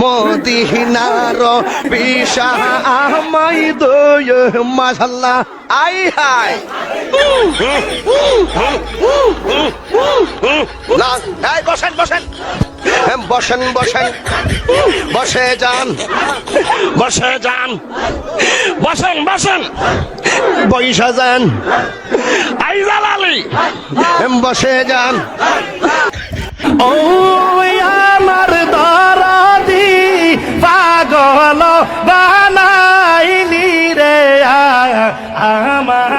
মদিনার পিসা আমাই দয় মাশাল্লাহ আই হাই না এই বসেন বসেন বসেন বসেন বসে যান বসে যান বসেন বসেন বইসা যান আই জালালি বসে যান ও আমার দরদি পাগল বানাইলি রে আমার